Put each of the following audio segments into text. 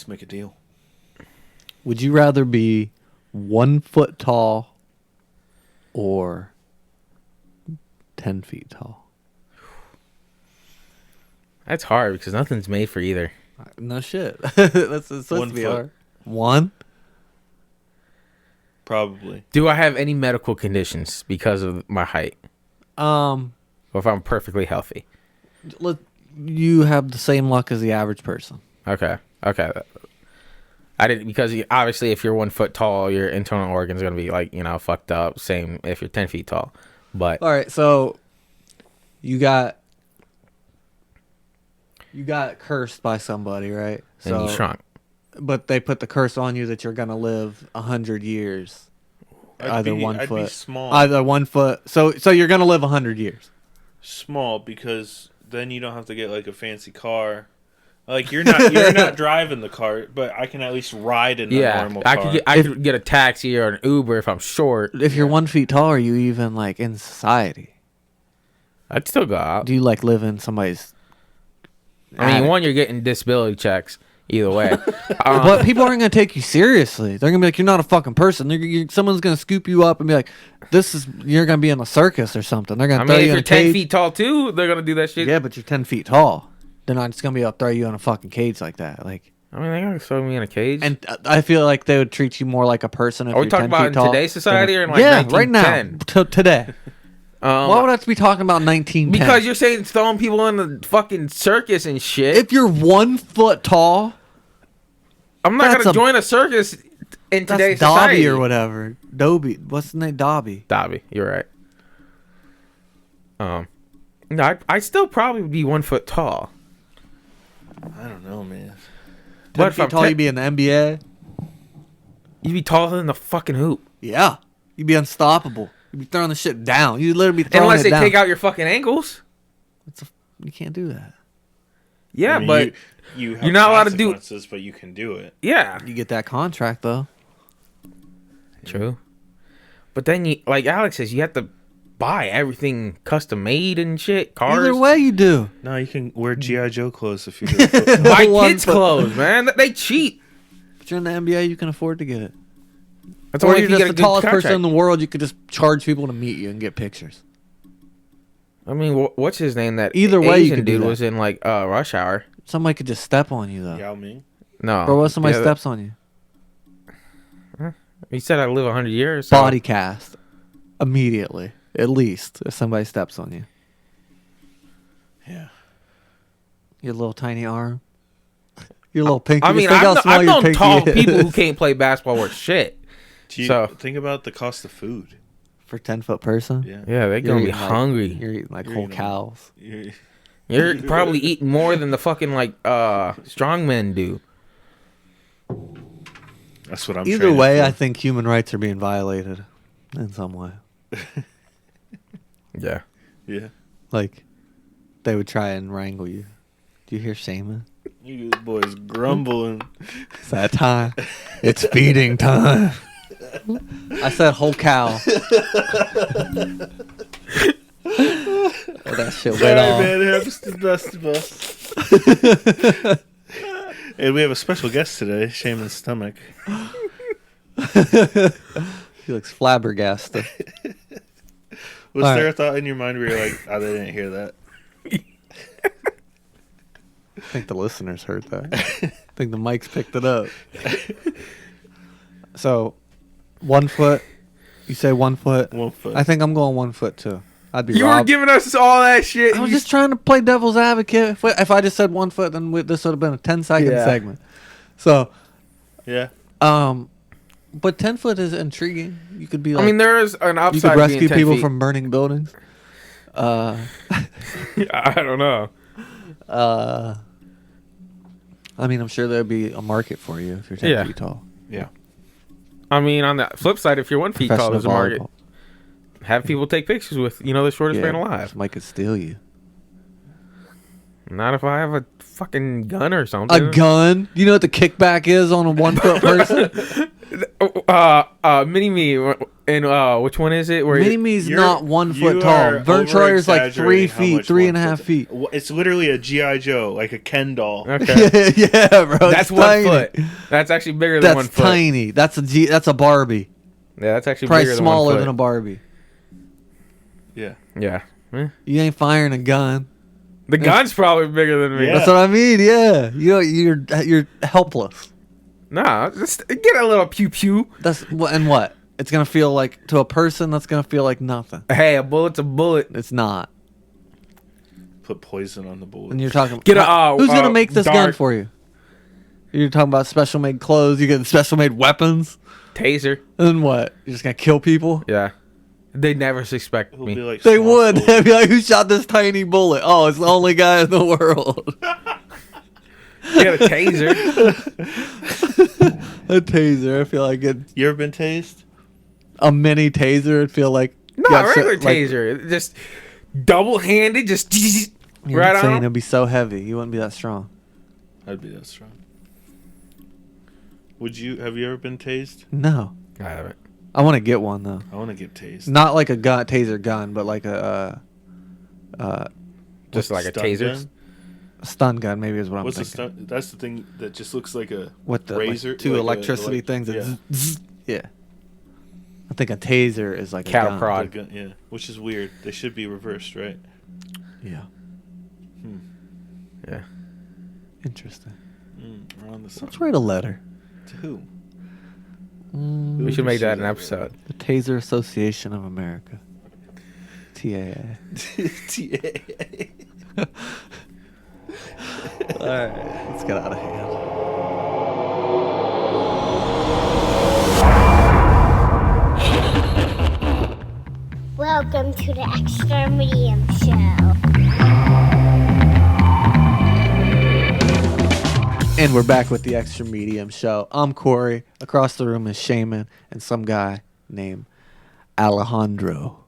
Let's make a deal. Would you rather be 1 foot tall or 10 feet tall? That's hard because nothing's made for either. No shit. That's supposed 1 to be foot. hard. 1? Probably. Do I have any medical conditions because of my height? Or if I'm perfectly healthy? You have the same luck as the average person. Okay. I didn't, because obviously if you're 1 foot tall, your internal organs are going to be like, fucked up. Same if you're 10 feet tall. But all right, so you got cursed by somebody, right? then you shrunk. But they put the curse on you that you're gonna live 100 years. I'd be small. Either 1 foot. So you're gonna live 100 years. Small, because then you don't have to get like a fancy car. Like you're not driving the car, but I can at least ride in a normal car. I could get a taxi or an Uber if I'm short. If you're 1 feet tall, are you even like in society? I'd still go out. Do you like live in somebody's? I mean, one, you're getting disability checks either way. But people aren't gonna take you seriously. They're gonna be like, you're not a fucking person. Someone's gonna scoop you up and be like, you're gonna be in a circus or something. They're gonna throw you in a cage. If you're 10 feet tall too, they're gonna do that shit. Yeah, but you're 10 feet tall. They're not just gonna be able to throw you in a fucking cage like that. Like, I mean, they gotta throw me in a cage. and I feel like they would treat you more like a person if Are we you're talking 10 about feet in tall. today's society or in like Yeah, 1910? right now, today. Why would I have to be talking about 1910? Because you're saying throwing people in the fucking circus and shit. If you're 1 foot tall, I'm not gonna join a circus in today's Dobby society. or whatever. Dobby. What's the name? Dobby. Dobby. You're right. No, I'd still probably be 1 foot tall. I don't know, man. 10 What if feet I'm tall, you'd be in the NBA. You'd be taller than the fucking hoop. Yeah. You'd be unstoppable. You'd be throwing the shit down. You'd literally be throwing Unless it they down. take out your fucking ankles. You can't do that. Yeah, I mean, but you're not allowed to do. Consequences, but you can do it. Yeah, You get that contract, though. true. But then you, like Alex says, you have to buy everything custom made and shit. Cars. Either way, you do. No, you can wear G.I. Joe clothes if you're a foot tall. Buy 1 kids' foot. clothes, man. They cheap. If you're in the NBA, you can afford to get it. That's Or only you're if you just get a the good tallest person contract. in the world. You could just charge people to meet you and get pictures. I mean, what's his name? That Either way, you Asian could do dude that. was in like Rush Hour. Somebody could just step on you, though. Yao Ming. No, Or what if somebody Yeah, steps on you? He said I live 100 years. So. Body cast. Immediately. At least. If somebody steps on you. Yeah. Your little tiny arm. Your little pinky. I mean, Just think how small I've your known pinky tall is. people who can't play basketball worth shit. So Think about the cost of food. For 10-foot person? Yeah. yeah, they're gonna be eating like- hungry. You're eating like You're whole eating- cows. You're probably eating more than the fucking like strongmen do. That's what I'm Either training way, for. I think human rights are being violated in some way. Yeah. Yeah. Like, they would try and wrangle you. Do you hear Shaman? You boys grumbling. It's that time. It's feeding time. I said whole cow. Oh, that shit Sorry, went off. man. It happens to the best of us. And we have a special guest today, Shaman's stomach. He looks flabbergasted. Was All there right. a thought in your mind where you're like, oh, they didn't hear that? I think the listeners heard that. I think the mics picked it up. So, 1 foot. You say 1 foot. 1 foot. I think I'm going 1 foot too. I'd be You were robbed. giving us all that shit. I was just trying to play devil's advocate. If I just said 1 foot, then this would have been a 10-second Yeah. segment. So, Yeah. but 10 foot is intriguing. You could be like, I mean, there is an upside. you could to being rescue 10 people feet. from burning buildings. I don't know. I mean, I'm sure there'd be a market for you if you're 10 Yeah. feet tall. Yeah. I mean, on the flip side, if you're 1 feet tall, Professional there's a market. volleyball. Have people take pictures with, the shortest man alive. Somebody could steal you. Not if I have a fucking gun or something. A gun? You know what the kickback is on a 1 foot person? Mini Me, and which one is it? Where Mini Me's not 1 foot you tall. are Vern Troyer's like 3 over-exaggerating how feet, much 3.5 1 feet. It's literally a GI Joe, like a Ken doll. Okay, Yeah, bro. that's it's 1 tiny. foot. That's actually bigger than That's 1 foot. tiny. That's a Barbie. Yeah, that's actually Probably bigger smaller than than a 1 foot. Barbie. Yeah. Yeah. Eh. You ain't firing a gun. The gun's probably bigger than me. Yeah. That's what I mean. Yeah, you're helpless. Nah, just get a little pew pew. And what? It's gonna feel like to a person. That's gonna feel like nothing. Hey, a bullet's a bullet. It's not. Put poison on the bullet. And you're talking. Get who's gonna make this gun dart. for you? You're talking about special made clothes. You get special made weapons. Taser. And then what? You're just gonna kill people? Yeah. They never suspect It'll me. be like They small would. soldiers. They'd be like, "Who shot this tiny bullet? Oh, it's the only guy in the world." You got a taser. A taser. I feel like You ever been tased? a mini taser. I'd feel like No, yeah, regular like- taser. Just double handed. Just You're right saying on. it'd be so heavy. You wouldn't be that strong. I'd be that strong. Have you ever been tased? No. I haven't. I want to get one though. I want to get tased. Not like a gun, taser gun, but like Just like a Stun taser. gun? stun gun. Maybe is what I'm What's the thinking. stun? That's the thing that just looks like a With the razor, like, two like a- electricity like- things. That yeah. zzz. Yeah. I think a taser is like Cattle a gun. prod. The gun, yeah, which is weird. They should be reversed, right? Yeah. Yeah. Interesting. We're on the Let's side. write a letter. To who? We should make that an episode. The Taser Association of America. TAA. TAA. All right, let's get out of hand. Welcome to the Extra Medium Show. And we're back with the Extra Medium Show. I'm Corey. Across the room is Shaman, and some guy named Alejandro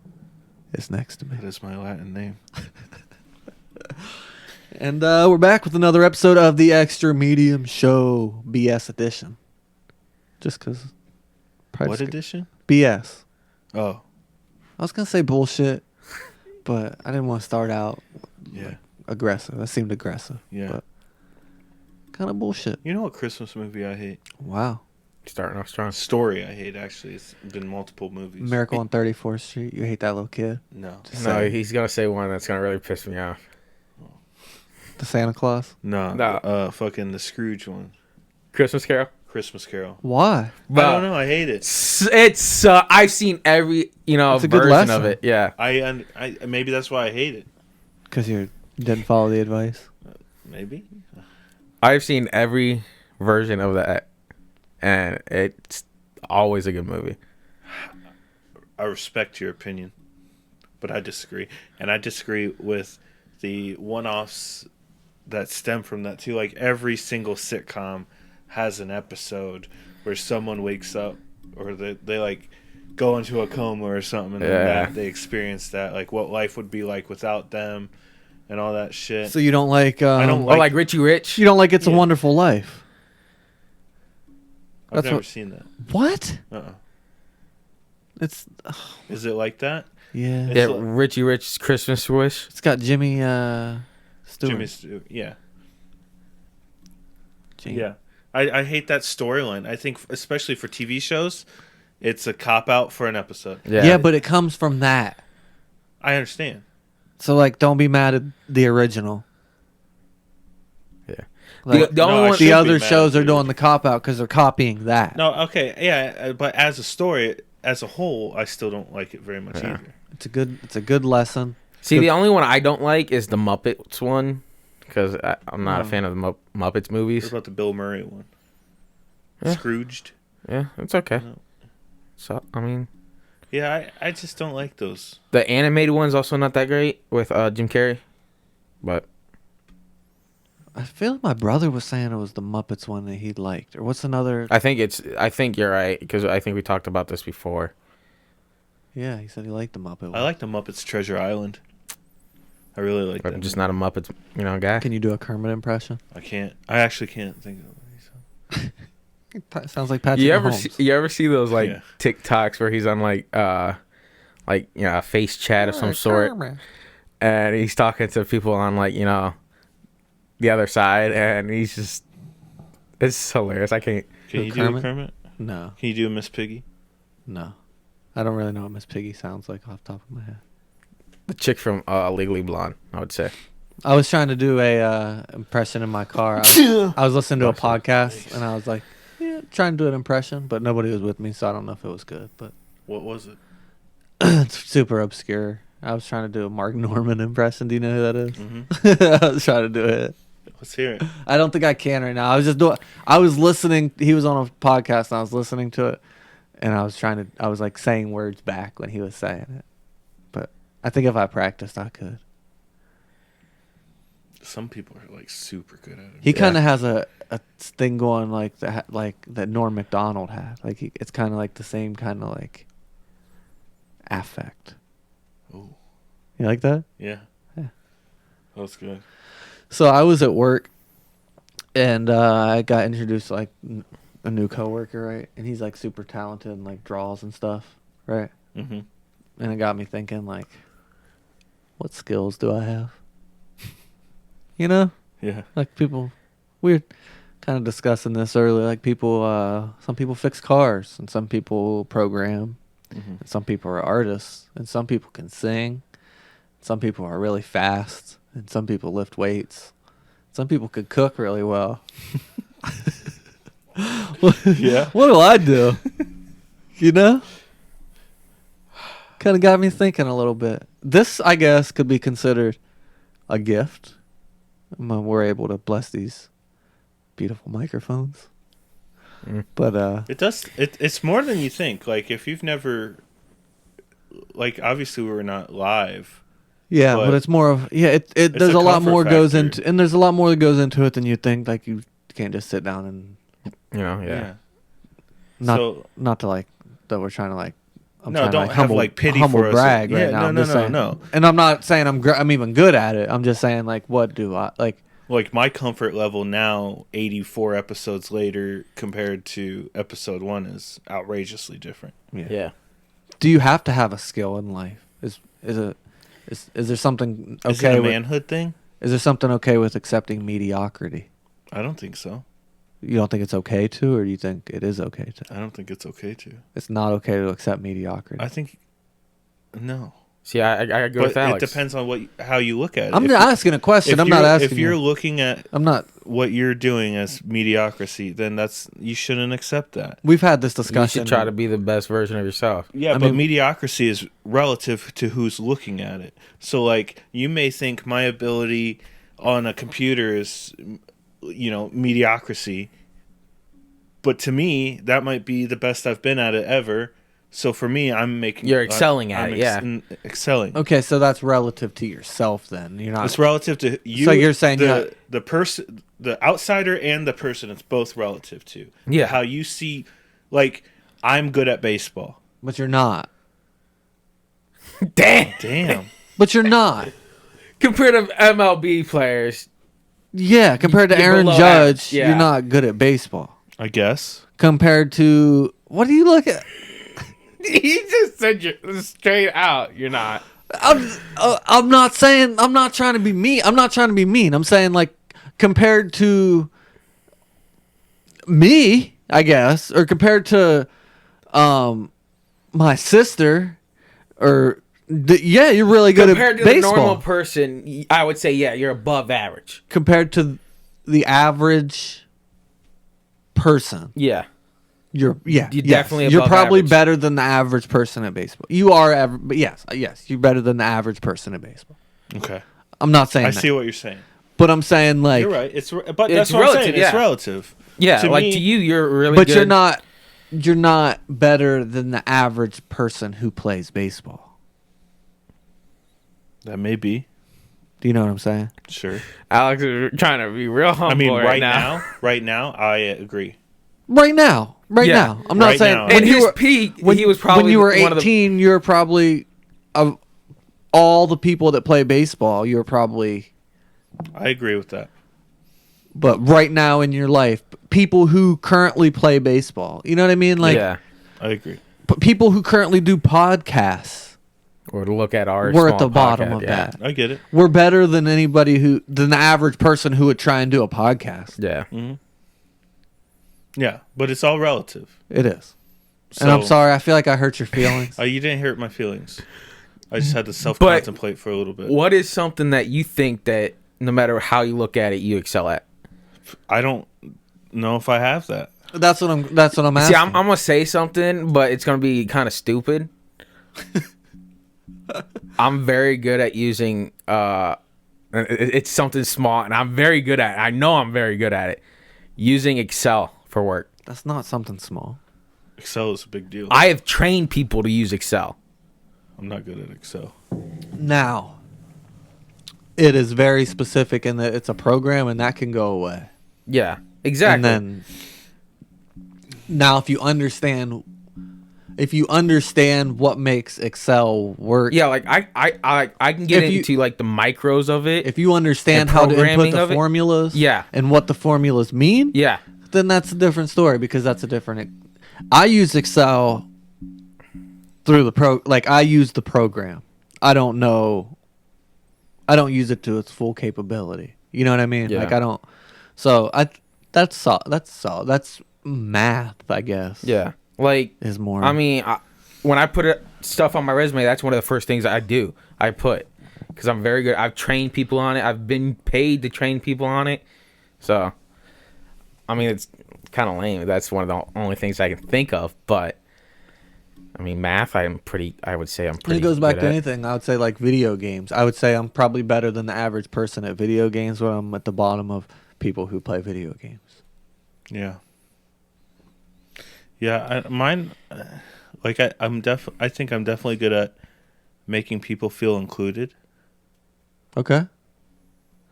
is next to me. That is my Latin name. And we're back with another episode of the Extra Medium Show, BS edition. Just because. What edition? BS. Oh, I was going to say bullshit, but I didn't want to start out yeah, aggressive. That seemed aggressive. yeah. But kind of bullshit. You know what Christmas movie I hate? Wow. Starting off strong. Story I hate. Actually, it's been multiple movies. Miracle on 34th Street. You hate that little kid? No, No, he's gonna say one that's gonna really piss me off. The Santa Claus? No. Fucking the Scrooge one. Christmas Carol. Christmas Carol. Why? I don't know. I hate it. It's I've seen every It's a good version lesson. of it. Yeah. I maybe that's why I hate it. Because you didn't follow the advice? Maybe. I've seen every version of that, and it's always a good movie. I respect your opinion, but I disagree, and I disagree with the one-offs that stem from that too. Like every single sitcom has an episode where someone wakes up or they like go into a coma or something, and then Yeah. they experience that, like what life would be like without them, and all that shit. So you don't like... I don't Oh, like Richie Rich. You don't like It's a Yeah. Wonderful Life? I've that's never what- seen that. What? It's... Is it like that? yeah. It's Yeah, like- Richie Rich's Christmas Wish. It's got Jimmy Stewart. Jimmy Stewart. Yeah. Jimmy. Yeah. I hate that storyline. I think, especially for TV shows, it's a cop-out for an episode. Yeah, but it comes from that. I understand. So, like, don't be mad at the original. Yeah. Like, The only I one- should the be other mad shows at are doing the cop-out because they're copying that. No, okay, yeah, but as a story, as a whole, I still don't like it very much Yeah. either. It's a good lesson. See, the only one I don't like is the Muppets one, because I'm not a fan of the Muppets What movies. about the Bill Murray one? Yeah. Scrooged? Yeah, it's okay. No. So I mean, Yeah, I just don't like those. the animated one's also not that great with Jim Carrey, but I feel like my brother was saying it was the Muppets one that he liked. Or what's another... I think you're right, because I think we talked about this before. Yeah, he said he liked the Muppet one. I like the Muppets Treasure Island. I really like that. I'm just movie. not a Muppets, guy. Can you do a Kermit impression? I can't. I actually can't think of it. Sounds like Patrick You ever Mahomes. you ever see those like Yeah. TikToks where he's on like a face chat of some sort, and he's talking to people on like the other side, and he's just it's hilarious. I can't. Can you Kermit? do a Kermit? No, Can you do a Miss Piggy? no. I don't really know what Miss Piggy sounds like off the top of my head. The chick from Legally Blonde, I would say. I was trying to do a impression in my car. I was listening to a podcast, and I was like, trying to do an impression, but nobody was with me, so I don't know if it was good. But What was it? it's super obscure. I was trying to do a Mark Norman impression. Do you know who that is? Mm-hmm. I was trying to do it. Let's hear it. I don't think I can right now. I was just doing. I was listening. He was on a podcast, and I was listening to it, and I was like saying words back when he was saying it. But I think if I practiced, I could. Some people are like super good at it. He kind of has a thing going like that Norm Macdonald had. Like it's kind of like the same kind of like affect. Oh, You like that? yeah. Yeah. That's good. So I was at work, and I got introduced to like a new coworker, right? And he's like super talented and like draws and stuff, right? Mm-hmm. And it got me thinking like, what skills do I have? You know, Yeah. like people, we were kind of discussing this earlier. Like people, some people fix cars, and some people program, Mm-hmm. and some people are artists, and some people can sing, some people are really fast, and some people lift weights. Some people could cook really well. Yeah. What do I do? You know? Kind of got me thinking a little bit. This, I guess, could be considered a gift. We're able to bless these beautiful microphones. Mm. But It does. It's more than you think. Like if you've never, like obviously we're not live. yeah, but but it's more of it. There's a a lot comfort more goes factor. into, and there's a lot more that goes into it than you think. Like you can't just sit down and Yeah. not So not to like that we're trying to like. I'm No, trying to, don't like, have, like, pity humble for us. brag right Yeah, now. no, I'm no, just no, saying, no. And I'm not saying I'm even good at it. I'm just saying like, what do I like? like my comfort level now, 84 episodes later, compared to episode 1, is outrageously different. Yeah. Do you have to have a skill in life? Is there something Is it okay a with? manhood thing? Is there something okay with accepting mediocrity? I don't think so. You don't think it's okay to, or do you think it is okay to? I don't think it's okay to. It's not okay to accept mediocrity. I think no. See, I go But with Alex. it depends on how you look at it. I'm If not you- asking a question. if I'm not you're- asking. If you're you. looking at I'm not. what you're doing as mediocrity, then you shouldn't accept that. We've had this You discussion. should try to be the best version of yourself. Yeah, I but mean- mediocrity is relative to who's looking at it. So, like, you may think my ability on a computer is, mediocrity, but to me, that might be the best I've been at it ever. So for me, I'm making. You're excelling at I'm it, yeah. excelling. Okay, so that's relative to yourself. Then you're not. It's relative to you. So you're saying the person, the outsider, and the person. It's both relative to. Yeah. How you see, like, I'm good at baseball. But you're not. Damn. But you're not. Compared to MLB players, Yeah, compared to You're Aaron below Judge, average, yeah. you're not good at baseball. I guess. Compared to what do you look at? he just said you're straight out. You're not. I'm not saying I'm not trying to be mean. I'm not trying to be mean. I'm saying like compared to me, I guess, or compared to my sister, or yeah, you're really good Compared at to baseball. the normal person, I would say yeah, you're above average. Compared to the average person. Yeah. You're You're yes. definitely You're above probably average. better than the average person at baseball. You are but yes, you're better than the average person at baseball. Okay. I'm not saying I that. see what you're saying. But I'm saying like You're right. But It's that's what I'm relative, saying. yeah. It's relative. Yeah, To like me- to you, you're really but good. you're not better than the average person who plays baseball. That may be. Do you know what I'm saying? Sure. Alex is trying to be real humble I mean, right now. right now, I agree. Right now. Yeah, now. I'm not right saying now. when In you his were peak, when he was probably when you were one of the 18, you're probably of all the people that play baseball, you're probably I agree with that. but right now in your life, people who currently play baseball. You know what I mean? Like, yeah. I agree. people who currently do podcasts. Or to look at our We're at small the bottom podcast, of yeah. that. I get it. We're better than than the average person who would try and do a podcast. Yeah. Yeah, but it's all relative. It is. So, And I'm sorry, I feel like I hurt your feelings. Oh, you didn't hurt my feelings. I just had to self-contemplate for a little bit. What is something that you think that no matter how you look at it, you excel at? I don't know if I have that. That's what I'm asking. See, I'm gonna say something, but it's gonna be kind of stupid. I'm very good at using. It's something small, and I'm very good at it. I know I'm very good at it. Using Excel for work. That's not something small. Excel is a big deal. I have trained people to use Excel. I'm not good at Excel. Now, it is very specific in that it's a program, and that can go away. Yeah, exactly. And then, now if you understand what makes Excel work, yeah, like I can get If you- into like the micros of it. if you understand And how to input programming the of it, formulas, yeah. and what the formulas mean, Yeah, then that's a different story because that's a different. I use Excel through I use the program. I don't use it to its full capability. You know what I mean? Yeah. Like I don't. So that's math, I guess. yeah. Like Is more. I mean, when I put stuff on my resume, that's one of the first things I do. I put because I'm very good. I've trained people on it. I've been paid to train people on it. So, I mean, it's kind of lame. That's one of the only things I can think of. But I mean, math. I would say I'm And pretty. it goes back good to at. anything. I would say like video games. I would say I'm probably better than the average person at video games, but I'm at the bottom of people who play video games. Yeah. Yeah, mine. I think I'm definitely good at making people feel included. Okay.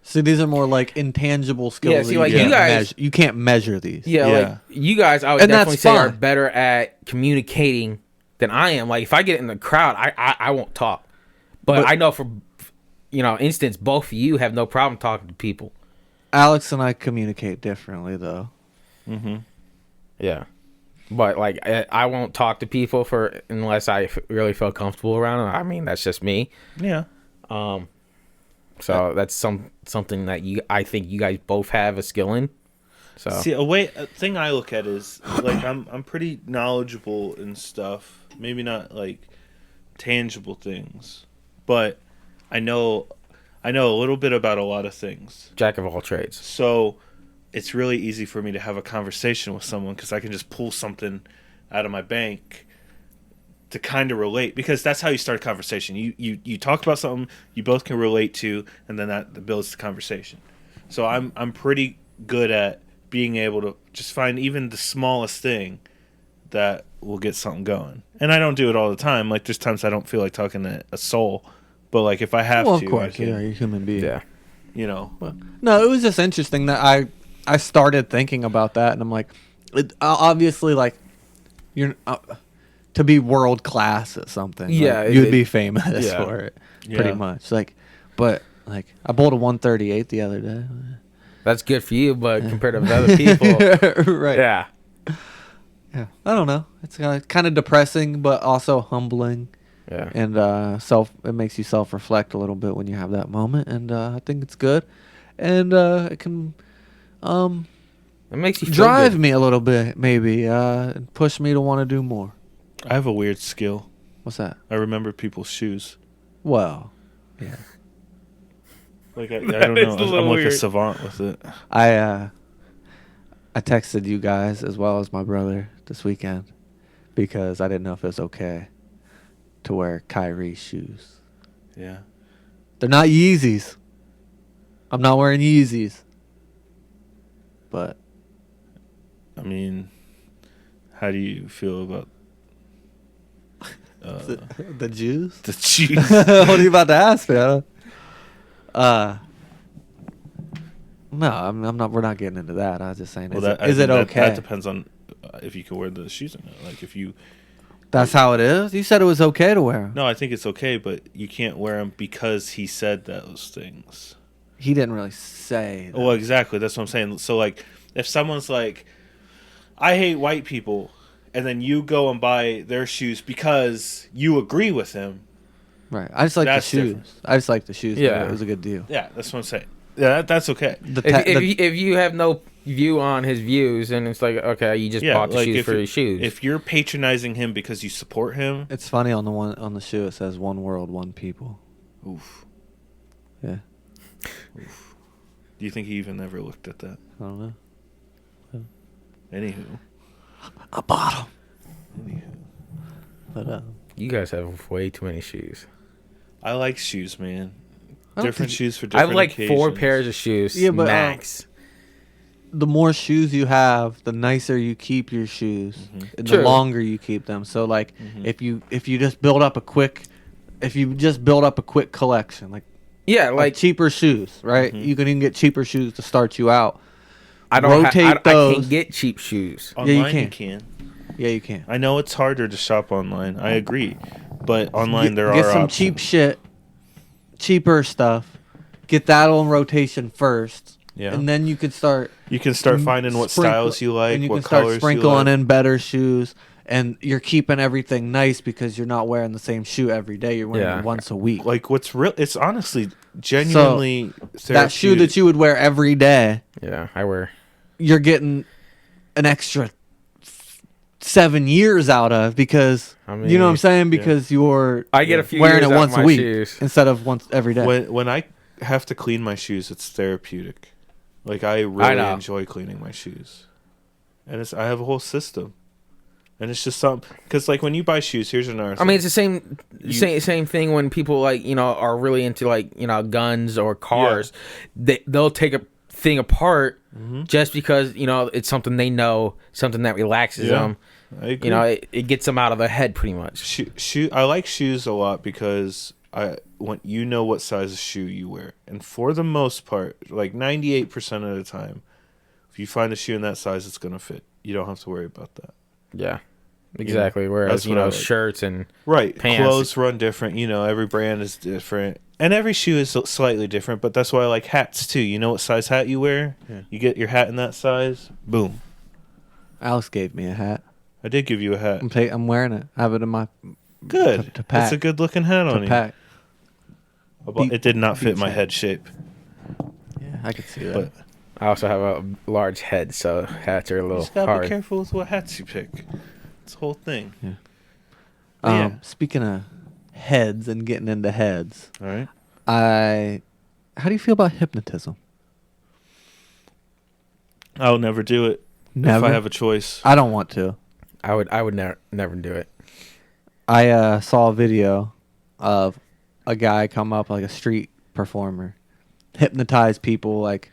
See, these are more like intangible skills. Yeah, that see, like, you can't guys- you can't measure these. Yeah, Yeah. like you guys, I would And that's definitely say are fine. better at communicating than I am. Like if I get in the crowd, I won't talk. But I know for instance, both of you have no problem talking to people. Alex and I communicate differently, though. Yeah. But like I won't talk to people unless I really feel comfortable around them. I mean, that's just me. Yeah. So that's something that I think you guys both have a skill in. So See, a thing I look at is like I'm pretty knowledgeable in stuff. Maybe not like tangible things, but I know a little bit about a lot of things. jack of all trades. So it's really easy for me to have a conversation with someone because I can just pull something out of my bank to kind of relate, because that's how you start a conversation. You talk about something you both can relate to, and then that builds the conversation. So I'm pretty good at being able to just find even the smallest thing that will get something going. And I don't do it all the time. Like there's times I don't feel like talking to a soul, but like if I have Well, to, of course, I can, yeah, you're a human being. Yeah. you know. No, it was just interesting that I started thinking about that, and I'm like, obviously, like you're to be world class at something. Yeah, like, you'd be famous yeah. for it, pretty Yeah. much. Like, but like I bowled a 138 the other day. That's good for you, but compared to other people, Right. yeah. Yeah. I don't know. It's kind of depressing, but also humbling. Yeah. And it makes you self-reflect a little bit when you have that moment, and I think it's good, and it can It makes you feel drive good. me a little bit, maybe, and push me to want to do more. I have a weird skill. What's that? I remember people's shoes. Well, yeah. Like I don't know. is a I'm little like a weird. savant with it. I texted you guys as well as my brother this weekend because I didn't know if it was okay to wear Kyrie's shoes. Yeah. They're not Yeezys. I'm not wearing Yeezys. But I mean, how do you feel about the Jews? the shoes? What are you about to ask me? No, I'm not. We're not getting into that. I was just saying, Well, is it okay? That depends on if you can wear the shoes or not. Like if you. That's how it is. You said it was okay to wear 'em. No, I think it's okay, but you can't wear them because he said those things. He didn't really say that. Well, exactly. That's what I'm saying. So, like, if someone's like, I hate white people, and then you go and buy their shoes because you agree with him. Right. I just like the That's shoes. different. I just like the shoes. Yeah. It was a good deal. Yeah, that's what I'm saying. Yeah, that's okay. If you have no view on his views, and it's like, okay, you just bought the shoes for his shoes. If you're patronizing him because you support him, It's funny on the shoe it says "One world, one people." oof. Yeah. Do you think he even ever looked at that? I don't know. Anywho. A bottom. Anywho. But You guys have way too many shoes. I like shoes, man. I don't Different think- shoes for I different have like occasions. 4 pairs of shoes. Yeah, but, max. the more shoes you have, the nicer you keep your shoes, and the True. longer you keep them. So like, if you just build up a quick collection, like Yeah, like cheaper shoes, right? You can even get cheaper shoes to start you out. I don't rotate I those. can't get cheap shoes. Online, you you can. can. Yeah, you can. I know it's harder to shop online. I agree. But online, there Get are some options. cheap shit, cheaper stuff. Get that on rotation first, Yeah. and then you can start. You can start finding what styles you like, and you what can start colors sprinkling you like. in better shoes, and you're keeping everything nice because you're not wearing the same shoe every day. You're wearing Yeah. it once a week. Like, what's real? It's honestly genuinely That shoe that you would wear every day, Yeah, I wear. you're getting an extra 7 years out of because I you know what I'm mean, saying, because you're I get a few wearing years it out once my a week shoes. instead of once every day. When I have to clean my shoes, it's therapeutic. Like, I really know. enjoy cleaning my shoes, and I have a whole system, and it's just something. Because like when you buy shoes, here's another. I mean, it's the same You- same thing when people like are really into like guns or cars. They'll take a thing apart just because it's something they know, something that relaxes Yeah. them. I agree. It gets them out of their head pretty much. Shoe. I like shoes a lot because when you know what size of shoe you wear, and for the most part, like 98% of the time, if you find a shoe in that size, it's gonna fit. You don't have to worry about that. Yeah, exactly. that's Whereas what I like. shirts and Right. Pants. Clothes run different. Every brand is different. And every shoe is slightly different, but that's why I like hats too. You know what size hat you wear? Yeah. You get your hat in that size, boom. Alex gave me a hat. I did give you a hat. I'm wearing it. I have it in my Good. to pack. It's a good looking hat on to you. pack. It did not fit beach my hat. head shape, Yeah, I could see that. but I also have a large head, so hats are a you little just gotta hard. be careful with what hats you pick. It's the whole thing. Yeah. Speaking of heads and getting into heads, All right. how do you feel about hypnotism? I'll never do it Never. if I have a choice. I don't want to. I would never do it. I saw a video of a guy come up, like a street performer, hypnotize people, like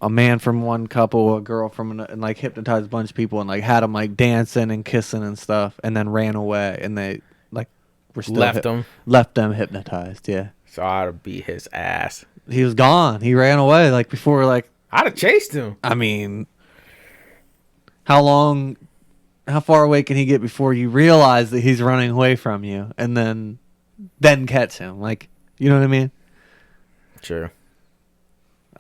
a man from one couple, a girl from another, and like hypnotized a bunch of people and like had them like dancing and kissing and stuff, and then ran away, and they like were still Left them, left them hypnotized. Yeah, so I'd have beat his ass. he was gone. He ran away like before. Like, I'd have chased him. I mean, how far away can he get before you realize that he's running away from you, and then catch him? Like, you know what I mean? True.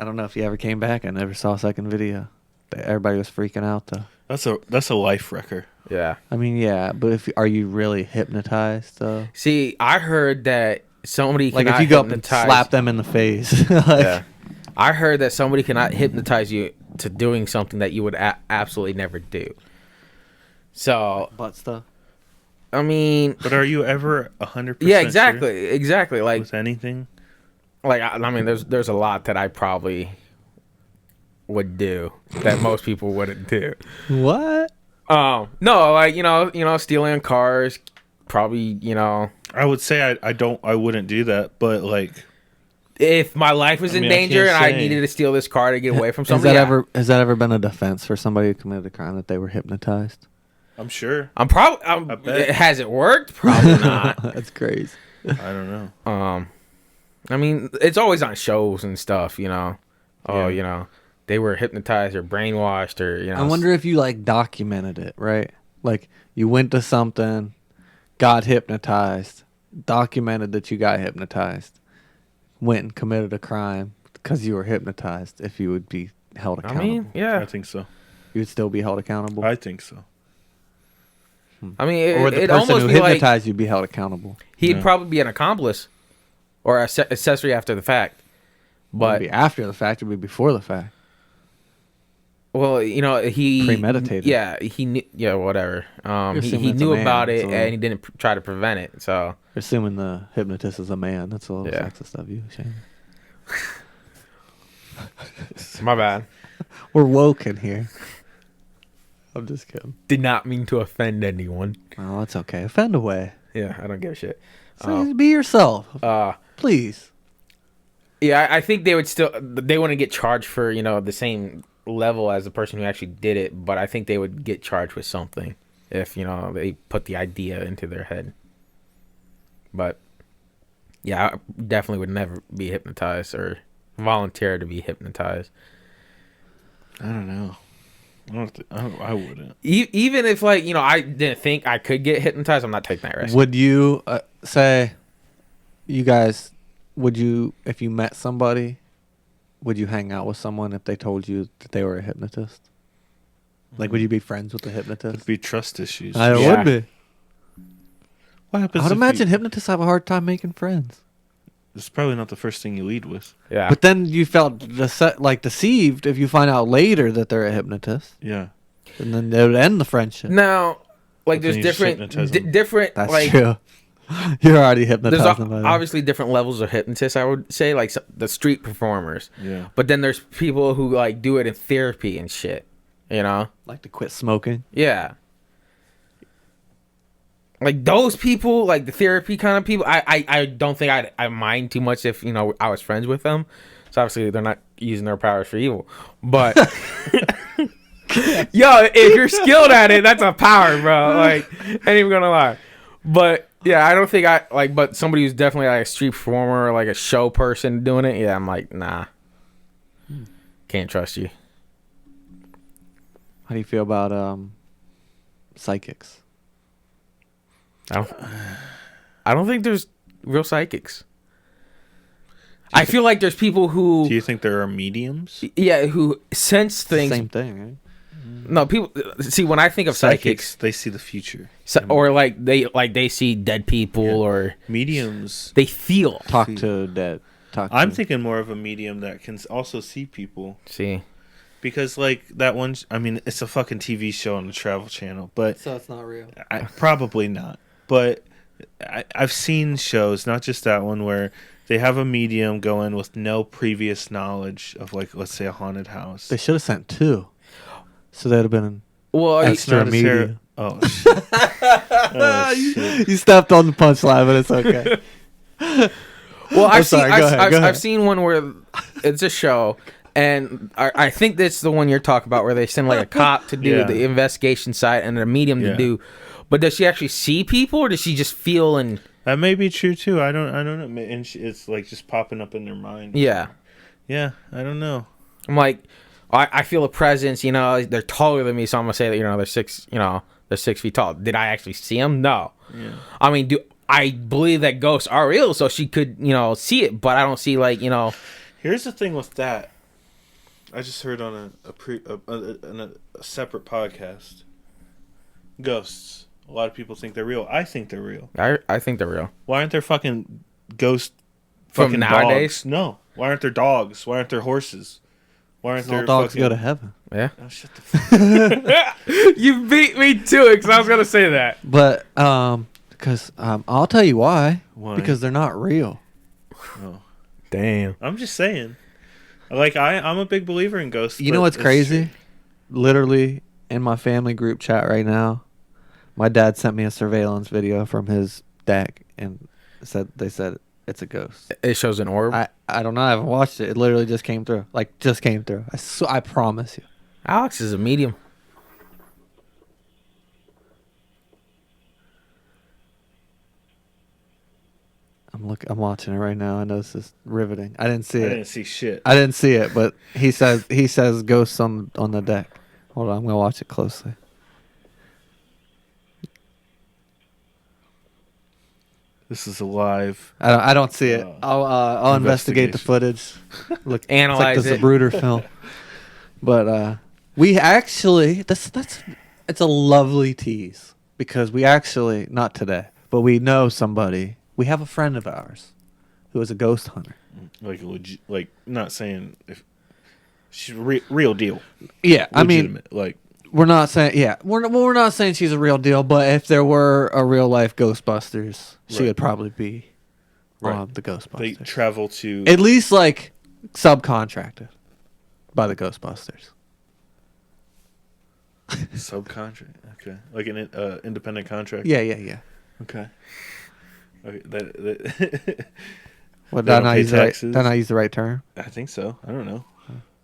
I don't know if he ever came back. I never saw a second video. Everybody was freaking out though. That's a life wrecker. Yeah. I mean, yeah, but are you really hypnotized though? See, I heard that somebody Like if cannot you go up and hypnotize- slap them in the face. Like, Yeah. I heard that somebody cannot hypnotize you to doing something that you would absolutely never do. So, butt stuff. I mean, But are you ever 100%? yeah, sure exactly. Like, with anything? I mean, there's a lot that I probably would do that most people wouldn't do. What? No, like stealing cars, probably. I would say I wouldn't do that, but like If my life was I in mean, I danger and can't I say. needed to steal this car to get away from Has somebody, has that ever been a defense for somebody who committed a crime that they were hypnotized? I'm sure. I'm probably. I bet. Has it worked? Probably not. That's crazy. I don't know. I mean, it's always on shows and stuff, Oh, Yeah. they were hypnotized or brainwashed or, I wonder if you like documented it, right? Like you went to something, got hypnotized, documented that you got hypnotized, went and committed a crime, because you were hypnotized. If you would be held I accountable, mean, yeah. I think so. you would still be held accountable. I think so. I mean, or would the it person almost who be like hypnotized you be held accountable? he'd Yeah. probably be an accomplice or accessory after the fact. But But be after the fact, it'd be before the fact. well, he Premeditated. Yeah, he knew. Yeah, whatever. You're He assuming it's a knew man, about it so- and he didn't try to prevent it. So Assuming the hypnotist is a man, that's a little Yeah. sexist of you, Shane. my bad. We're woke in here. I'm just kidding. Did not mean to offend anyone. Oh, it's okay. Offend away. Yeah, I don't give a shit. So be yourself, Uh, please. yeah, I think they wouldn't get charged for the same level as the person who actually did it, but I think they would get charged with something if they put the idea into their head. But yeah, I definitely would never be hypnotized or volunteer to be hypnotized. I don't know. I wouldn't. Even if I didn't think I could get hypnotized, I'm not taking that risk. Would you say, you guys, would you, if you met somebody, would you hang out with someone if they told you that they were a hypnotist? Like, would you be friends with the hypnotist? It'd be trust issues. I Yeah. would be. What happens? I would if imagine you, hypnotists have a hard time making friends. It's probably not the first thing you lead with. Yeah, But then you felt deceived if you find out later that they're a hypnotist, Yeah. and then it would end the friendship. now But there's then you just different hypnotize them. different That's true. You're already hypnotized. There's obviously different levels of hypnotists. I would say the street performers. Yeah. But then there's people who do it in therapy and shit. like to quit smoking. Yeah. Like those people, like the therapy kind of people, I don't think I mind too much if I was friends with them. So obviously they're not using their powers for evil. But yo, if you're skilled at it, that's a power, bro. Like, ain't even gonna lie. But yeah, I don't think but somebody who's definitely like a street performer or like a show person doing it, yeah, I'm like, nah. Can't trust you. How do you feel about psychics? I don't think there's real psychics. I feel like there's people who Do you think there are mediums? who sense things. Same thing, right? No, people see when I think of psychics, They see the future. or they see dead people or Mediums. they feel. Talk to dead. I'm thinking more of a medium that can also see people. See, Because, that one, I mean, it's a fucking TV show on the Travel Channel, but So it's not real. probably not. But I've seen shows, not just that one, where they have a medium go in with no previous knowledge of, let's say, a haunted house. They should have sent two. So that'd have been well, That's extra not a media. Oh, shit. Oh, shit. You stepped on the punchline, but it's okay. well, I'm sorry, go ahead, go ahead. I've seen one where it's a show. And I think that's the one you're talking about, where they send a cop to do Yeah. the investigation side and a medium to Yeah. do. But does she actually see people, or does she just feel and? That may be true, too. I don't know. And it's, just popping up in their mind. Yeah, Yeah, I don't know. I'm like, I feel a presence. They're taller than me, so I'm gonna say that they're 6 feet tall. Did I actually see them? No. Yeah. I mean, I believe that ghosts are real, so she could see it, but I don't see Here's the thing with that. I just heard on a separate podcast. Ghosts. A lot of people think they're real. I think they're real. I think they're real. Why aren't there fucking ghost From fucking nowadays? dogs? No. Why aren't there dogs? Why aren't there horses? Why aren't All there dogs fucking... go to heaven. Yeah. Oh, shut the fuck. You beat me to it, because I was gonna say that. But because I'll tell you why. Why? Because they're not real. Oh. Damn. I'm just saying. I'm a big believer in ghosts. You know but what's it's crazy? true. Literally in my family group chat right now, my dad sent me a surveillance video from his deck and they said it's a ghost. It shows an orb. I don't know. I haven't watched it. It literally just came through. Just came through. I promise you. Alex is a medium. I'm watching it right now. I know this is riveting. I didn't see I it. didn't see shit. I didn't see it, but he says ghosts on the deck. Hold on, I'm gonna watch it closely. This is a live. I don't see it. I'll investigate the footage. Look, Analyze it's like it. the Zapruder film. But we actually it's a lovely tease because we actually not today, but we know somebody. We have a friend of ours who is a ghost hunter. Like legit, like not saying if she's real deal. Yeah, I mean, Legitimate, like we're not saying we're not saying she's a real deal, but if there were a real life Ghostbusters, she Right. would probably be Right. on the Ghostbusters. they travel to At least like subcontracted by the Ghostbusters. subcontract. Okay, like an independent contract. Yeah. Okay. Okay. That What They did I don't not pay use the right? taxes? Did I not use the right term? I think so. I don't know.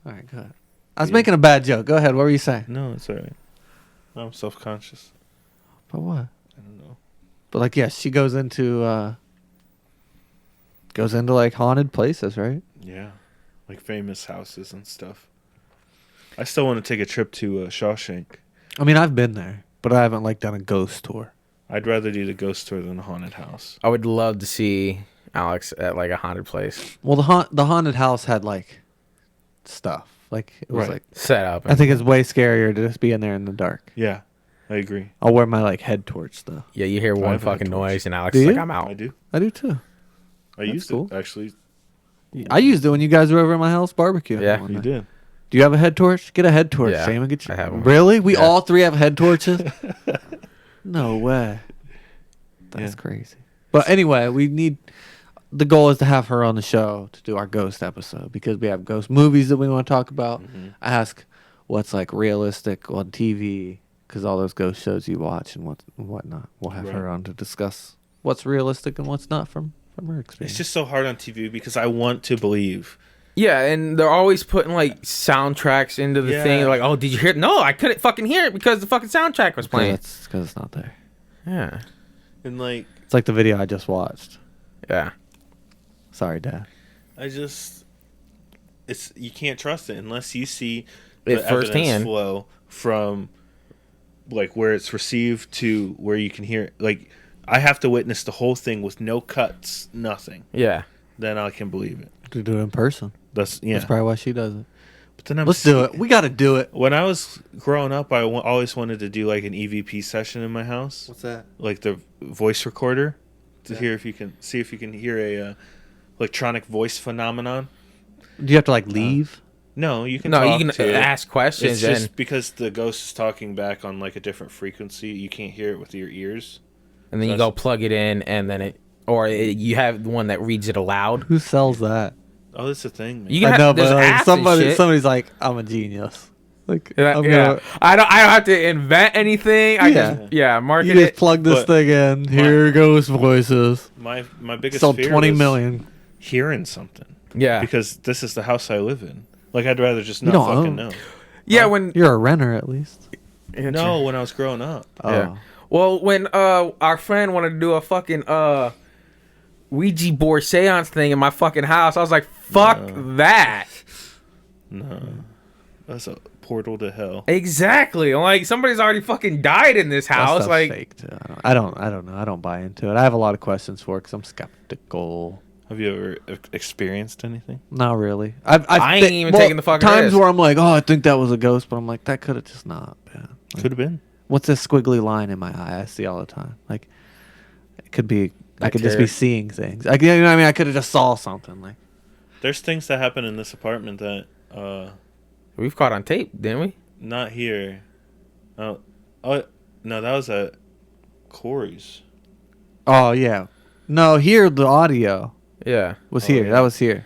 All right, good. I was Yeah. making a bad joke. Go ahead. What were you saying? No, it's alright. I'm self-conscious. But what? I don't know. But like, yes, she goes into like haunted places, right? Yeah, like famous houses and stuff. I still want to take a trip to Shawshank. I mean, I've been there, but I haven't like done a ghost tour. I'd rather do the ghost tour than a haunted house. I would love to see Alex at like a haunted place. Well, the haunted house had like stuff. Like it was Right. like Set up. I think it's way scarier to just be in there in the dark. Yeah, I agree. I'll wear my like head torch though. Yeah, you hear I one have a fucking torch. noise and Alex Do is like, you? I'm out. I do. I do too. I That's used cool. it actually. I used it when you guys were over at my house barbecuing. Yeah. one You night. did. Do you have a head torch? Get a head torch, Yeah, Shaman. Get I have one. Really? We Yeah. all three have head torches? No way. That's Yeah. crazy. But anyway, the goal is to have her on the show to do our ghost episode because we have ghost movies that we want to talk about. Mm-hmm. Ask what's like realistic on TV because all those ghost shows you watch and whatnot. We'll have her Right. on to discuss what's realistic and what's not from her experience. It's just so hard on TV because I want to believe. Yeah, and they're always putting like soundtracks into the thing. Yeah. They're like, oh, did you hear it? No, I couldn't fucking hear it because the fucking soundtrack was playing. because it's not there. Yeah. And like, It's like the video I just watched. Yeah. Sorry, Dad. you can't trust it unless you see It the evidence firsthand. flow from like where it's received to where you can hear it. Like, I have to witness the whole thing with no cuts, nothing. Yeah. Then I can believe it. To do it in person. That's That's probably why she does it. But then Let's do it. We got to do it. When I was growing up, I always wanted to do like an EVP session in my house, What's that? like the voice recorder, to hear if you can hear a electronic voice phenomenon. Do you have to like leave? No, you can. No, you talk can to it. ask questions It's just and because the ghost is talking back on like a different frequency, you can't hear it with your ears. then you go plug it in and then you have the one that reads it aloud. Who sells that? Oh, that's a thing, man. You can I know, have, there's but like, apps and shit. somebody's like, I'm a genius. Like, Yeah, I'm yeah. gonna- I don't have to invent anything. I just market you just it. plug this But- thing in. Here goes voices. my biggest Sold fear 20 was million. hearing something. Yeah. Because this is the house I live in. Like, I'd rather just You not don't fucking own. know. Yeah, when You're a renter at least. No, when I was growing up. Oh. Yeah. Well, when our friend wanted to do a fucking Ouija board seance thing in my fucking house, I was like, fuck that. No. That's a portal to hell. Exactly. I'm like, somebody's already fucking died in this That house. stuff's Like, fake too. I don't know. I don't buy into it. I have a lot of questions for it because I'm skeptical. Have you ever experienced anything? Not really. I ain't even taking the fucking times risk. where I'm like, oh, I think that was a ghost, but I'm like, that could have just not been. Like, Could have been. what's this squiggly line in my eye? I see all the time. Like, it could be. I could just be Bacteria. seeing things. Like, you know what I mean? I could have just saw something. Like, There's things that happen in this apartment that, we've caught on tape, didn't we? not here. Oh, no, that was at Corey's. oh yeah, no, here the audio Yeah. was Oh, here. yeah. That was here.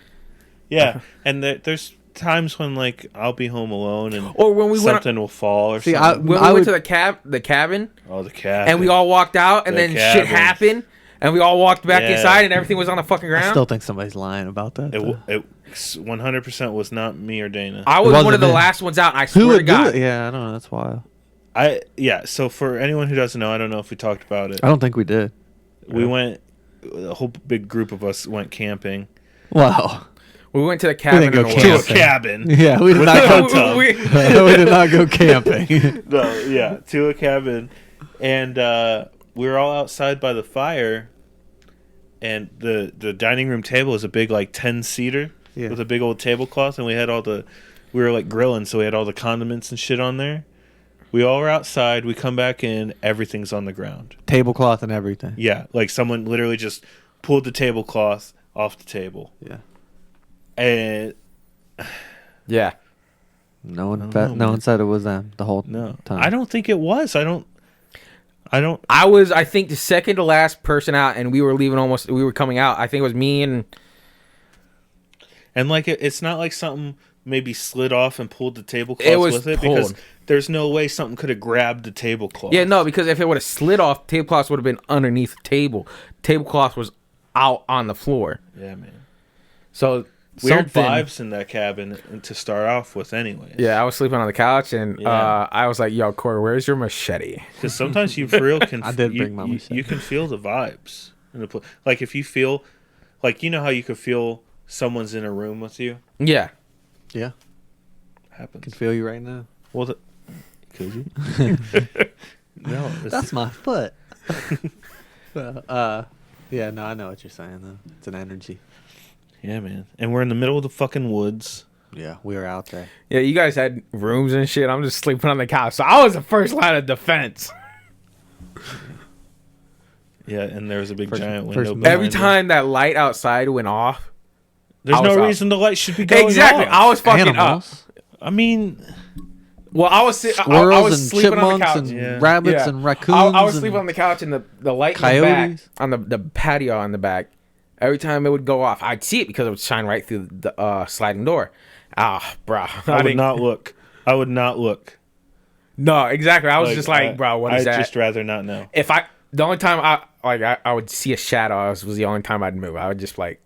Yeah, and there's times when like I'll be home alone and Or when we went, something will fall or See, something. when we I went would- to the cabin, Oh, the cat. and we all walked out, and The then shit cabin. happened, and we all walked back Yeah. inside, and everything was on the fucking I ground. still think somebody's lying about that. though. It 100% was not me or Dana. I was wasn't one of the me. last ones out, and I Who swear to would do God. it? Yeah, I don't know. That's wild. So for anyone who doesn't know, I don't know if we talked about it. I don't think we did. We went, a whole big group of us went camping Wow. We went to the cabin didn't go in the to woods. a cabin. Yeah, we did not hot go. tub. We- we did not go camping. No, yeah, to a cabin, and we were all outside by the fire, and the dining room table is a big like 10-seater Yeah. with a big old tablecloth, and we were like grilling, so we had all the condiments and shit on there. We all were outside. We come back in, everything's on the ground. Tablecloth and everything. Yeah, like someone literally just pulled the tablecloth off the table, Yeah. and Yeah. No one, I don't know, no man. one said it was them the whole no, time. I don't think it was. I don't. I was, I think, the second to last person out, and we were coming out. I think it was me and... And like it's not like something maybe slid off and pulled the tablecloth It was with it, pulled. because there's no way something could have grabbed the tablecloth. Yeah, no, because if it would have slid off, tablecloth would have been underneath the table. Tablecloth was out on the floor. Yeah, man. So Weird something- vibes in that cabin to start off with, anyways. Yeah, I was sleeping on the couch, and Yeah. I was like, "Yo, Corey, where's your machete?" Because sometimes you for real can. I did you, bring my you, machete. you can feel the vibes in the like if you feel, like you know how you could feel someone's in a room with you. Yeah. Yeah. Happens. I can feel you right now. Well, could you? No, That's my foot. Well, yeah, no, I know what you're saying, though. It's an energy. Yeah, man. And we're in the middle of the fucking woods. Yeah, we were out there. Yeah, you guys had rooms and shit. I'm just sleeping on the couch. So I was the first line of defense. Yeah, and there was a big First- giant first window. move. behind Every us. time that light outside went off. There's I was no out. reason the light should be going Exactly. off. I was fucking up. Animals, I mean, Well, I was I squirrels was and sleeping on the chipmunks couch. and Yeah. rabbits Yeah. and raccoons. I was and sleeping on the couch, and the light in the coyotes. back, on the patio on the back. Every time it would go off, I'd see it because it would shine right through the sliding door. Ah, bro. I would not look. I would not look. No, exactly. I was just like, bro, what is I'd that? just rather not know. If the only time I would see a shadow was the only time I'd move. I would just like,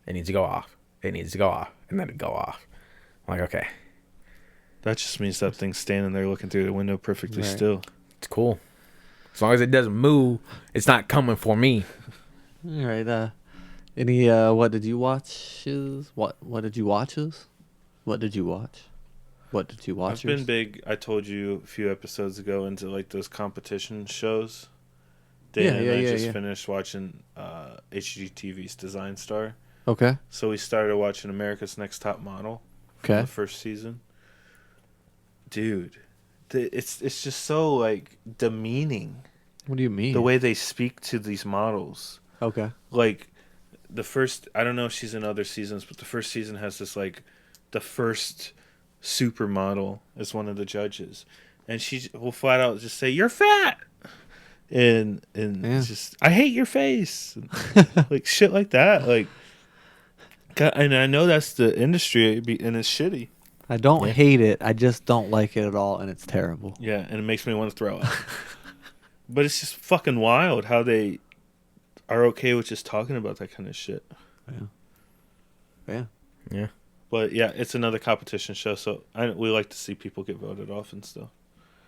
it needs to go off. It needs to go off, and then it'd go off. I'm like, okay, That just means that thing's standing there looking through the window perfectly Right. still. it's cool. As long as it doesn't move, it's not coming for me. All right. Any what did you watch? What did you watch? What did you watch? What did you watch? I've been big. I told you a few episodes ago into like those competition shows. Dan and I just finished watching HGTV's Design Star. Okay. So we started watching America's Next Top Model. Okay. The first season. Dude, it's just so like demeaning What do you mean? the way they speak to these models. Okay. Like the first, I don't know if she's in other seasons, but the first season has this like the first supermodel as one of the judges, and she will flat out just say you're fat, and Yeah. it's just I hate your face, like shit like that. Like, God, and I know that's the industry, and it's shitty. I don't hate it. I just don't like it at all, and it's terrible. Yeah, and it makes me want to throw up. But it's just fucking wild how they are okay with just talking about that kind of shit. Yeah. Yeah. But yeah, it's another competition show, so we like to see people get voted off and stuff.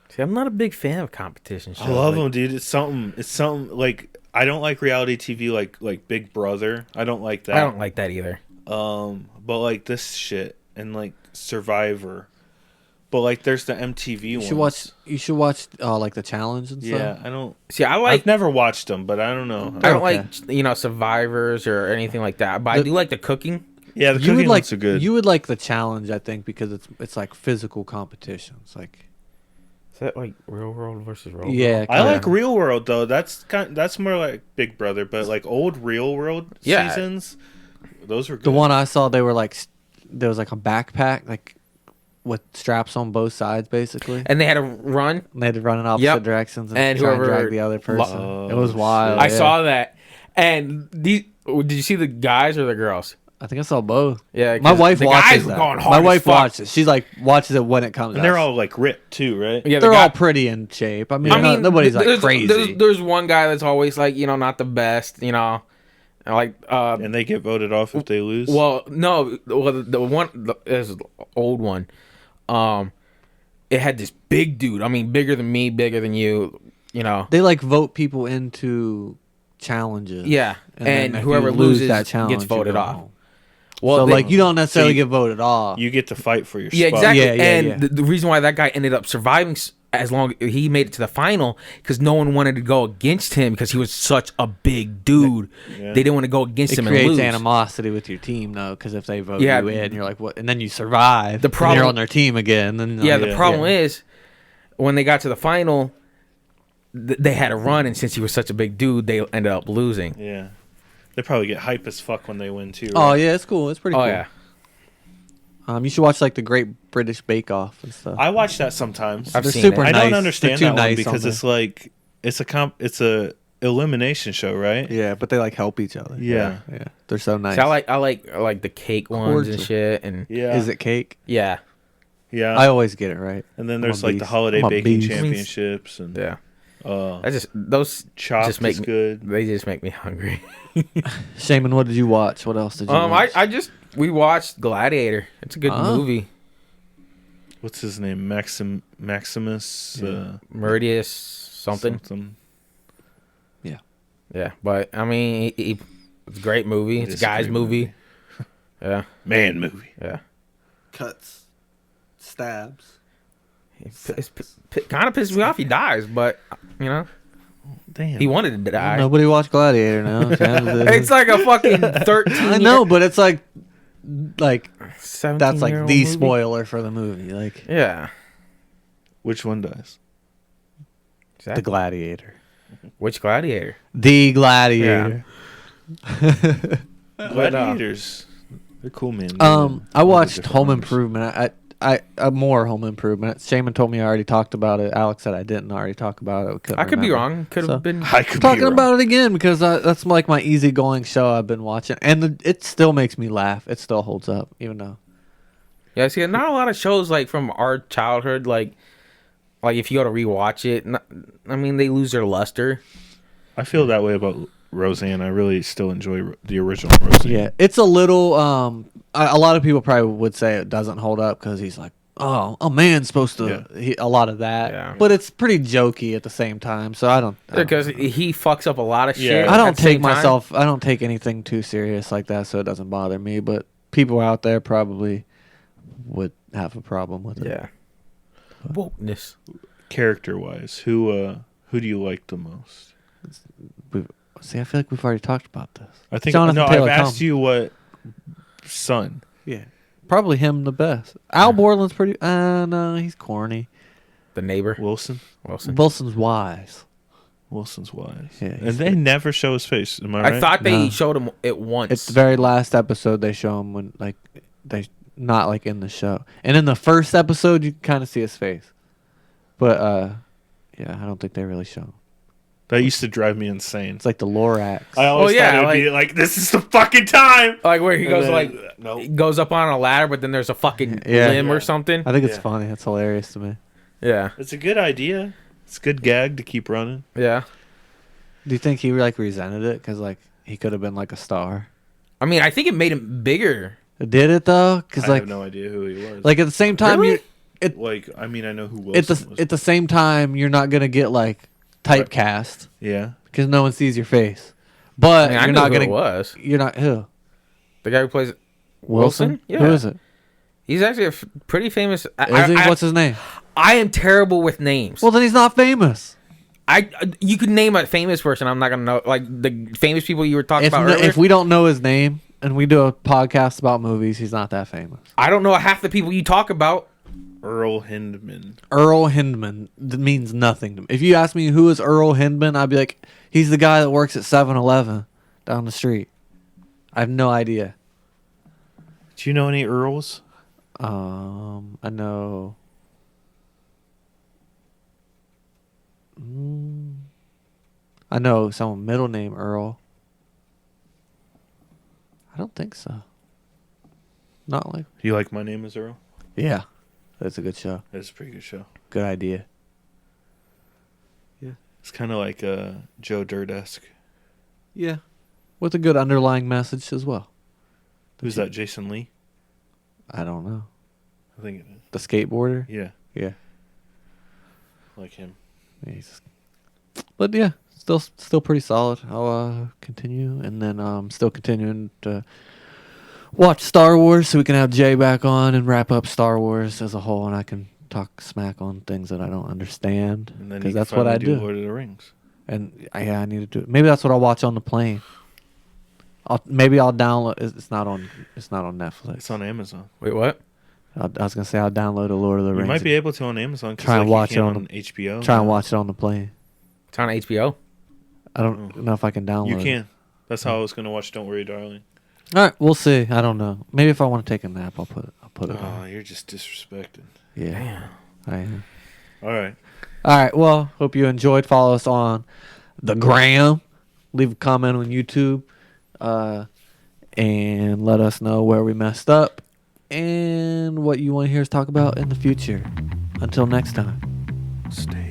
See, I'm not a big fan of competition shows. I love them, dude. It's something. It's something like I don't like reality TV like Big Brother. I don't like that. I don't like that either. But like this shit and like Survivor. But like there's the MTV You ones. should watch like the challenge and stuff. Yeah, I don't. See, I like. I've never watched them, but I don't know. I don't Okay. like Survivors or anything like that. But I do like the cooking. Yeah, the You would cooking like ones are good. You would like the challenge, I think, because it's like physical competitions. Like Is that like Real World versus Real World? yeah, I kinda. like Real World though. That's more like Big Brother, but like old Real World Yeah. seasons, those were good. The one I saw, they were like there was like a backpack like with straps on both sides, basically. And they had to run. And they had to run in opposite Yep. directions and, And try and whoever drag the other person. Oh, it was wild. I yeah. saw that. And did you see the guys or the girls? I think I saw both. Yeah, My 'cause wife the watches guys were that. going hard My as wife fuck. watches. She's like watches it when it comes. and out. they're all like ripped too, right? Yeah, They're all pretty in shape. I mean, nobody's like crazy. There's one guy that's always like, not the best, like And they get voted off if they lose. well, no, the one is the old one. It had this big dude. I mean, bigger than me, bigger than you. They like vote people into challenges. Yeah, and and then if whoever you lose loses that challenge gets voted you go off. home. Well, So like you don't necessarily you- get voted off. you get to fight for your yeah, spot. exactly. Yeah, yeah, and yeah. The reason why that guy ended up surviving as long he made it to the final because no one wanted to go against him because he was such a big dude. Yeah. They didn't want to go against It him and creates lose. animosity with your team though, because if they vote Yeah. you in, you're like, what? And then you survive. The and problem- you're on their team again. Then Yeah, like, the problem is when they got to the final, they had a run, and since he was such a big dude, they ended up losing. Yeah. They probably get hype as fuck when they win too. Oh Right? yeah, it's cool. It's pretty Oh cool. yeah, You should watch like the Great British Bake Off and stuff. I watch that sometimes. I've They're seen super it. I nice. don't understand They're that too one nice because on it's like it's a elimination show, right? yeah, but they like help each other. Yeah. yeah. They're so nice. See, I like the cake ones and Cordial. shit, and Yeah. Is it cake? yeah, Yeah. I always get it right. And then I'm there's a like the beast. holiday I'm a baking beast. championships and yeah. I just those Chopped just make is me good. They just make me hungry. Shaman, what did you watch? What else did you watch? We watched Gladiator. It's a good movie. What's his name? Maximus Meridius something. Yeah, but I mean, it's a great movie. It It's a is a guy's great movie. Yeah, Man movie. yeah. Cuts, stabs. It's kind of pisses me off. He dies, but you know Damn. he wanted to die. Nobody watched Gladiator now. It's like a fucking 13. I know, but it's like 17 that's like year the old movie. spoiler for the movie. Like Yeah. Which one dies? the Gladiator. Which Gladiator? The Gladiator. Gladiators. They're cool, man. I watched Home Improvement. I more Home Improvement. Shaman told me I already talked about it. Alex said I didn't already talk about it. I could be remember. wrong. Could have So- been. I could I'm be talking wrong. about it again because that's like my easygoing show I've been watching, and it still makes me laugh. It still holds up, even though. Yeah, see, not a lot of shows like from our childhood, like if you go to rewatch it, I mean, they lose their luster. I feel that way about Roseanne. I really still enjoy the original Roseanne. Yeah, it's a little. A lot of people probably would say it doesn't hold up because he's like, oh, a man's supposed to. Yeah. A lot of that, Yeah. but it's pretty jokey at the same time. So I don't. Because he fucks up a lot of shit. Yeah. I don't at the same take time. myself. I don't take anything too serious like that, so it doesn't bother me. But people out there probably would have a problem with it. Yeah. Wokeness. Character wise, who do you like the most? See, I feel like we've already talked about this. I think Jonathan no. Taylor I've asked Thomas. you what son. Yeah, probably him the best. Al Borland's pretty. No, he's corny. The neighbor. Wilson. Wilson's wise. Wilson's wise. Yeah, and he's they never show his face. Am I right? I thought they No. showed him it once. It's the very last episode they show him when like they not like in the show, and in the first episode you kind of see his face, but yeah, I don't think they really show him. That used to drive me insane. It's like the Lorax. I always yeah, thought it would be like, this is the fucking time. like where he goes no. he goes up on a ladder, but then there's a fucking Yeah. limb Yeah. or something. I think it's Yeah. funny. It's hilarious to me. Yeah, It's a good idea. It's a good gag to keep running. yeah. Do you think he like resented it because like he could have been like a star? I mean, I think it made him bigger. Did it though? Because I like have no idea who he was. like at the same time Really? like I mean, I know who Wilson was. at the same time you're not gonna get like typecast Yeah. because no one sees your face, but I mean, I you're knew not who gonna. it was. You're not who The guy who plays Wilson? Yeah. Who is it? He's actually a pretty famous. Is he? What's his name? I am terrible with names. Well, then he's not famous. You could name a famous person. I'm not gonna know like the famous people you were talking about earlier. If we don't know his name and we do a podcast about movies, he's not that famous. I don't know half the people you talk about. Earl Hindman. Earl Hindman means nothing to me. If you ask me who is Earl Hindman, I'd be like, he's the guy that works at 7-Eleven down the street. I have no idea. Do you know any Earls? I know. I know someone middle name Earl. I don't think so. Not like. You like My Name Is Earl? Yeah, that's a good show. That's a pretty good show. Good idea. It's kind of like Joe Dirt-esque. Yeah, with a good underlying message as well. Who's that? Jason Lee? I don't know. I think it is. The skateboarder. Yeah, Yeah. like him. But yeah, still pretty solid. I'll continue, and then still continuing to watch Star Wars so we can have Jay back on and wrap up Star Wars as a whole, and I can talk smack on things that I don't understand. And then Because you that's what I do. Lord of the Rings. And I need to do it. Maybe that's what I'll watch on the plane. Maybe I'll download. It's not on Netflix. It's on Amazon. Wait, what? I was gonna say I'll download a Lord of the You Rings. might be able to on Amazon. Try and watch it on HBO. Try and watch it on the plane. It's on HBO. I don't know if I can download. You it. can. That's how I was gonna watch Don't Worry, Darling. All right, we'll see. I don't know. Maybe if I want to take a nap, I'll put it. Oh, on. you're just disrespecting. Yeah, I am. All right. All right. Well, hope you enjoyed. Follow us on the gram. Leave a comment on YouTube, and let us know where we messed up and what you want to hear us talk about in the future. Until next time. Stay